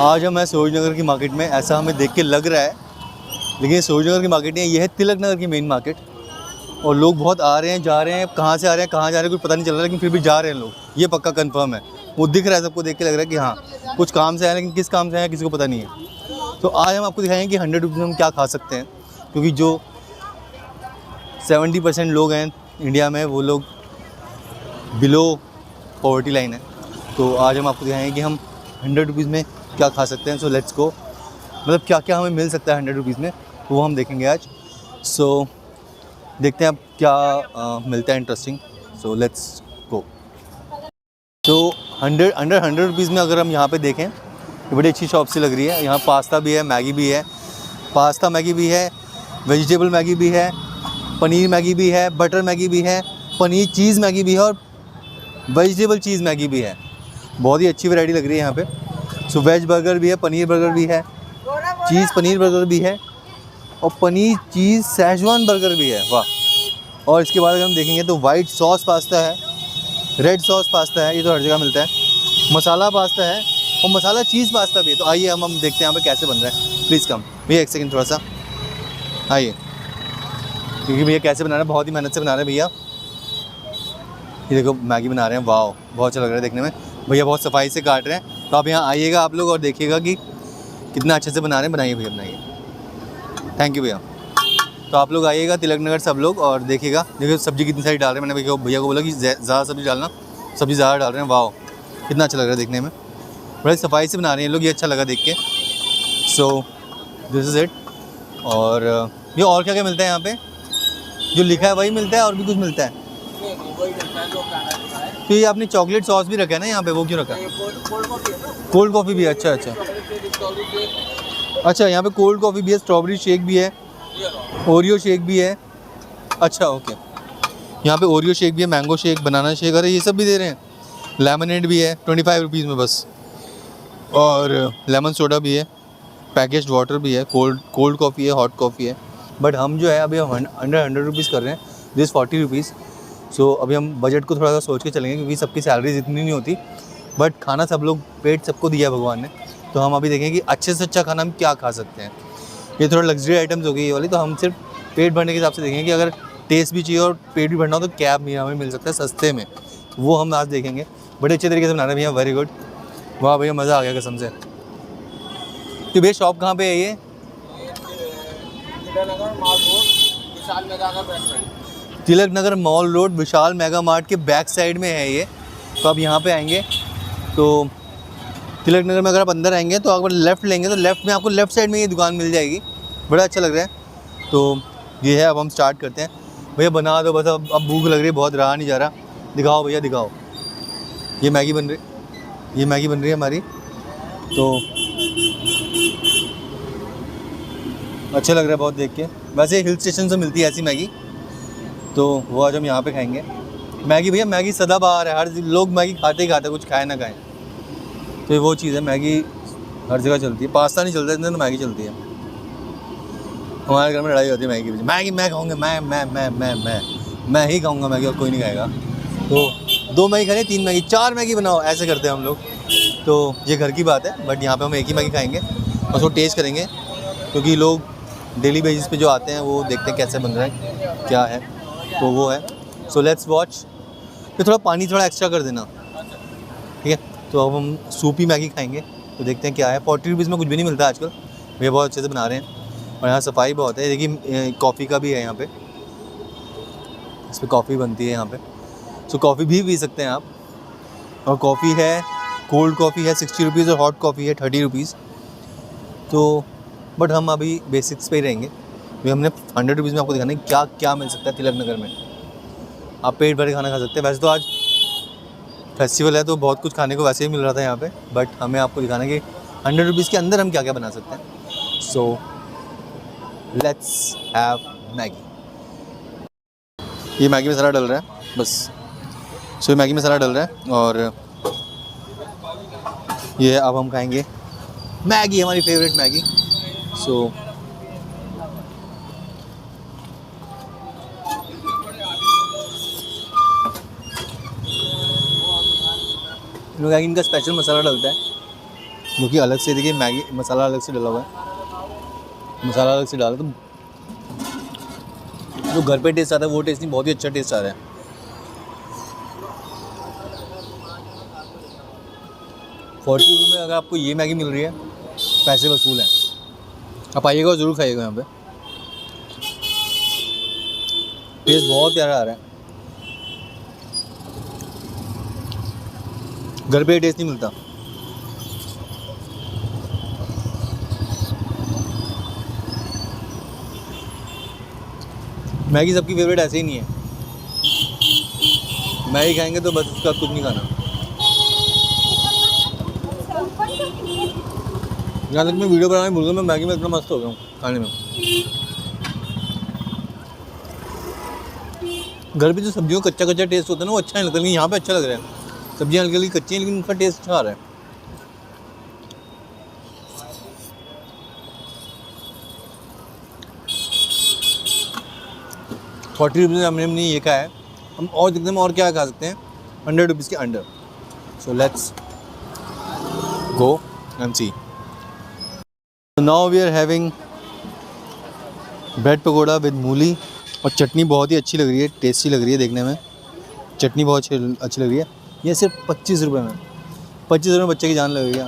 आज हम हैं सूरजनगर की मार्केट में, ऐसा हमें देख के लग रहा है, लेकिन सूरजनगर की मार्केट नहीं है, ये है तिलक नगर की मेन मार्केट। और लोग बहुत आ रहे हैं, जा रहे हैं, कहाँ से आ रहे हैं कहाँ जा रहे हैं कुछ पता नहीं चल रहा, लेकिन फिर भी जा रहे हैं लोग, ये पक्का कंफर्म है। वो दिख रहा है, सबको देख के लग रहा है कि हाँ कुछ काम से आए, लेकिन किस काम से आए किसी को पता नहीं है। तो आज हम आपको दिखाएंगे कि 100 रुपीज़ में हम क्या खा सकते हैं, क्योंकि जो 70% लोग हैं इंडिया में वो लोग बिलो पॉवर्टी लाइन है। तो आज हम आपको दिखाएंगे कि हम 100 रुपीज़ में क्या खा सकते हैं। सो लेट्स गो, मतलब क्या क्या हमें मिल सकता है 100 रुपीज़ में, तो वो हम देखेंगे आज। सो देखते हैं अब क्या मिलता है इंटरेस्टिंग। सो लेट्स गो। तो 100 रुपीज़ में अगर हम यहाँ पे देखें तो बड़ी अच्छी शॉप सी लग रही है। यहाँ पास्ता भी है, मैगी भी है, पास्ता मैगी भी है, वेजिटेबल मैगी भी है, पनीर मैगी भी है, बटर मैगी भी है, पनीर चीज़ मैगी भी है और वेजिटेबल चीज़ मैगी भी है। बहुत ही अच्छी वैरायटी लग रही है यहाँ पे। सो वेज बर्गर भी है, पनीर बर्गर भी है, चीज़ पनीर बर्गर भी है और पनीर चीज़ शेजवान बर्गर भी है। वाह। और इसके बाद अगर हम देखेंगे तो वाइट सॉस पास्ता है, रेड सॉस पास्ता है, ये तो हर जगह मिलता है, मसाला पास्ता है और मसाला चीज़ पास्ता भी है। तो आइए हम देखते हैं यहाँ पे कैसे बन रहा है। प्लीज़ कम भैया, एक सेकंड थोड़ा सा आइए, क्योंकि भैया कैसे बना रहे हैं, बहुत ही मेहनत से बना रहे हैं भैया। ये देखो मैगी बना रहे हैं, वाह बहुत अच्छा लग रहा है देखने में। भैया बहुत सफाई से काट रहे हैं, तो आप यहाँ आइएगा आप लोग और देखिएगा कि कितना अच्छे से बना रहे हैं। बनाइए भैया, बनाइए। थैंक यू भैया। तो आप लोग आइएगा तिलक नगर सब लोग और देखिएगा। देखिए सब्ज़ी कितनी सारी डाल रहे हैं। मैंने भैया को बोला कि ज़्यादा सब्ज़ी डालना, सब्ज़ी ज़्यादा डाल रहे हैं। वाह कितना अच्छा लग रहा है देखने में, बड़ी सफाई से बना रहे हैं लोग, ये अच्छा लगा देख के। So this is it. और ये और क्या क्या मिलता है यहाँ पे? जो लिखा है वही मिलता है और भी कुछ मिलता है? तो ये आपने चॉकलेट सॉस भी रखा है ना यहाँ पे, वो क्यों रखा है? कोल्ड कॉफ़ी भी है, अच्छा अच्छा अच्छा। यहाँ पे कोल्ड कॉफ़ी भी है, स्ट्रॉबेरी शेक भी है, ओरियो शेक भी है। अच्छा ओके, यहाँ पे ओरियो शेक भी है, मैंगो शेक, बनाना शेक, अरे ये सब भी दे रहे हैं। लेमनेड भी है 25 रुपीज़ में बस, और लेमन सोडा भी है, पैकेज्ड वाटर भी है, कोल्ड कॉफ़ी है, हॉट कॉफ़ी है। बट हम जो है अभी अंडर 100 रुपीज़ कर रहे हैं, दिस 40 रुपीज़। सो अभी हम बजट को थोड़ा सा सोच के चलेंगे, क्योंकि सबकी सैलरीज इतनी नहीं होती, बट खाना सब लोग, पेट सबको दिया है भगवान ने। तो हम अभी देखेंगे कि अच्छे से अच्छा खाना हम क्या खा सकते हैं। ये थोड़ा लग्जरी आइटम्स हो गई ये वाली, तो हम सिर्फ पेट भरने के हिसाब से देखेंगे कि अगर टेस्ट भी चाहिए और पेट भी भरना हो तो क्या हमें मिल सकता है सस्ते में, वो हम आज देखेंगे। बड़े अच्छे तरीके से बना रहे हैं भैया, वेरी गुड, वाह भैया मज़ा आ गया कसम से। तो भैया शॉप कहाँ पे है ये? तिलक नगर मॉल रोड विशाल मेगा मार्ट के बैक साइड में है ये। तो आप यहाँ पे आएंगे तो तिलक नगर में अगर आप अंदर आएंगे तो अगर लेफ़्ट लेंगे तो लेफ़्ट में आपको लेफ़्ट साइड में ये दुकान मिल जाएगी। बड़ा अच्छा लग रहा है। तो ये है, अब हम स्टार्ट करते हैं। भैया बना दो बस, अब भूख लग रही है बहुत, रहा नहीं जा रहा। दिखाओ भैया दिखाओ, ये मैगी बन रही है हमारी। तो अच्छा लग रहा है बहुत देख के। वैसे हिल स्टेशन से मिलती है ऐसी मैगी, तो वो आज हम यहाँ पे खाएंगे मैगी। भैया मैगी सदाबहार है, हर लोग मैगी खाते ही खाते, कुछ खाए ना खाएं। तो ये वो चीज़ है, मैगी हर जगह चलती है। पास्ता नहीं चलता इतना, तो मैगी चलती है। हमारे घर में लड़ाई होती है मैगी की। मैगी मैं खाऊंगा, मैं ही खाऊंगा मैगी, और कोई नहीं खाएगा। तो 2 मैगी खानी, 3 मैगी, 4 मैगी बनाओ, ऐसे करते हैं हम लोग। तो ये घर की बात है, बट यहाँ पे हम एक ही मैगी खाएंगे और उसको टेस्ट करेंगे, क्योंकि लोग डेली बेसिस पे जो आते हैं वो देखते हैं कैसे बन रहा है क्या है, तो वो है। So let's watch. फिर थोड़ा पानी थोड़ा एक्स्ट्रा कर देना, ठीक है। तो अब हम सूपी मैगी खाएंगे, तो देखते हैं क्या है। 40 रुपीज़ में कुछ भी नहीं मिलता आजकल, भैया बहुत अच्छे से बना रहे हैं और यहाँ सफाई बहुत है। देखिए कॉफ़ी का भी है यहाँ पे, इस पर कॉफ़ी बनती है यहाँ पे। सो कॉफ़ी भी पी सकते हैं आप, और कॉफ़ी है, कोल्ड कॉफ़ी है 60 रुपीज़ और हॉट कॉफ़ी है 30 रुपीज़। तो बट हम अभी बेसिक्स पे ही रहेंगे, क्योंकि हमने 100 रुपीज़ में आपको दिखाना है क्या क्या मिल सकता है तिलक नगर में। आप पेट भर के खाना खा सकते हैं। वैसे तो आज फेस्टिवल है तो बहुत कुछ खाने को वैसे ही मिल रहा था यहाँ पे, बट हमें आपको दिखाना है कि 100 रुपीज़ के अंदर हम क्या क्या बना सकते हैं। So let's have Maggi. ये मैगी मसाला डल रहा है बस। सो ये मैगी मसाला डल रहा है और ये अब हम खाएंगे मैगी, हमारी फेवरेट मैगी। सो मैगी इनका स्पेशल मसाला डलता है, क्योंकि अलग से देखिए मैगी मसाला अलग से डला हुआ है, मसाला अलग से डाला तो जो घर पे टेस्ट आता है वो टेस्ट नहीं, बहुत ही अच्छा टेस्ट आ रहा है। ₹40 में अगर आपको ये मैगी मिल रही है, पैसे वसूल हैं। आप आइएगा और ज़रूर खाइएगा यहाँ पे, टेस्ट बहुत प्यारा आ रहा है। घर पे टेस्ट नहीं मिलता। मैगी सबकी फेवरेट ऐसे ही नहीं है, मैगी खाएंगे तो बस उसका कुछ नहीं खाना। यहाँ तक मैं वीडियो बनाने भूल गया, मैं मैगी में इतना मस्त हो गया हूँ खाने में। घर पे जो सब्जियों का कच्चा कच्चा टेस्ट होता है ना वो अच्छा नहीं लगता, लेकिन यहाँ पे अच्छा लग रहा है। सब्जियाँ हल्की हल्की कच्ची हैं लेकिन उनका टेस्ट अच्छा आ रहा है। ₹40 में हमने ये खाया है, हम और देखते हैं और क्या खा सकते हैं ₹100 के under. So let's go and see. Now we are having bread pakora with mooli, और चटनी बहुत ही अच्छी लग रही है, टेस्टी लग रही है देखने में। चटनी बहुत अच्छी लग रही है। ये सिर्फ ₹25 में, ₹25 में बच्चे की जान लगेगी।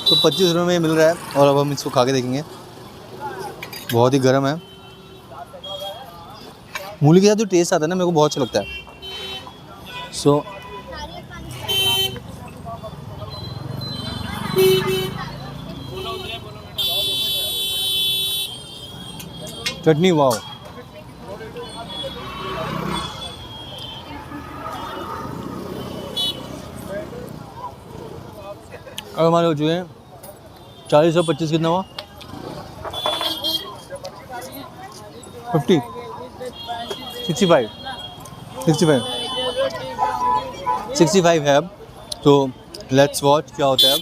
तो ₹25 में मिल रहा है, और अब हम इसको खा के देखेंगे। बहुत ही गर्म है। मूली के साथ जो टेस्ट आता है ना मेरे को बहुत अच्छा लगता है। सो चटनी वाओ। अब हमारे हो चुके हैं 40 और 25 कितना हुआ 50 65 65 है अब। तो लेट्स वॉच क्या होता है अब।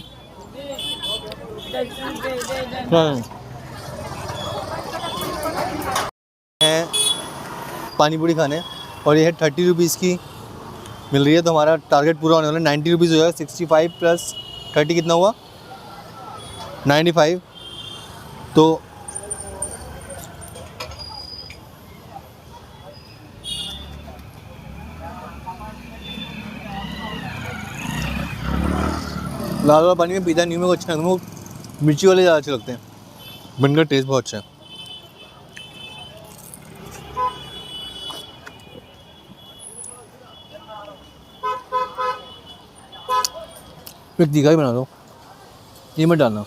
है पानी पूरी खाने, और ये है ₹30 की मिल रही है। तो हमारा टारगेट पूरा होने वाला है, ₹90 हो जाएगा। 65 + 30 कितना हुआ 95। तो लाल वाला पानी में पीता नहीं, मेरे को अच्छा लगता है, वो मिर्ची वाले ज़्यादा अच्छे लगते हैं। बनकर टेस्ट बहुत अच्छा है। फिर तीखा ही बना दो, ये मत डालना।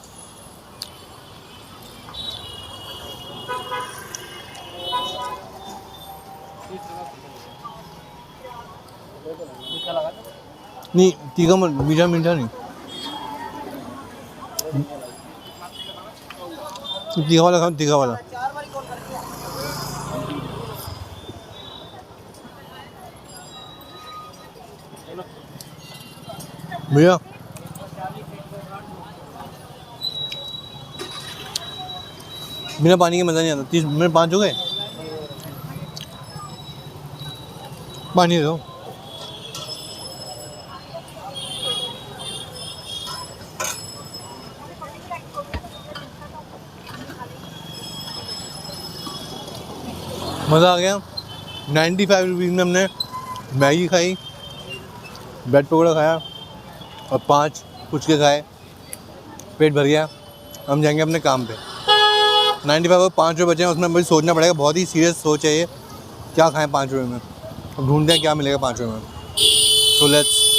नहीं तीखा मत, मीठा मीठा नहीं, तीखा वाला खाओ, तीखा वाला। भैया बिना पानी के मज़ा नहीं आता। 30 मिनट 5 हो गए, पानी दे दो। मज़ा आ गया। 95 रुपीज़ में हमने मैगी खाई, ब्रेड पकौड़ा खाया और 5 पुचके खाए, पेट भर गया। हम जाएंगे अपने काम पे। 95 और ₹5 बचे हैं, उसमें मुझे सोचना पड़ेगा। बहुत ही सीरियस सोच है ये, क्या खाएं ₹5 में। अब ढूंढते हैं क्या मिलेगा ₹5 में। So let's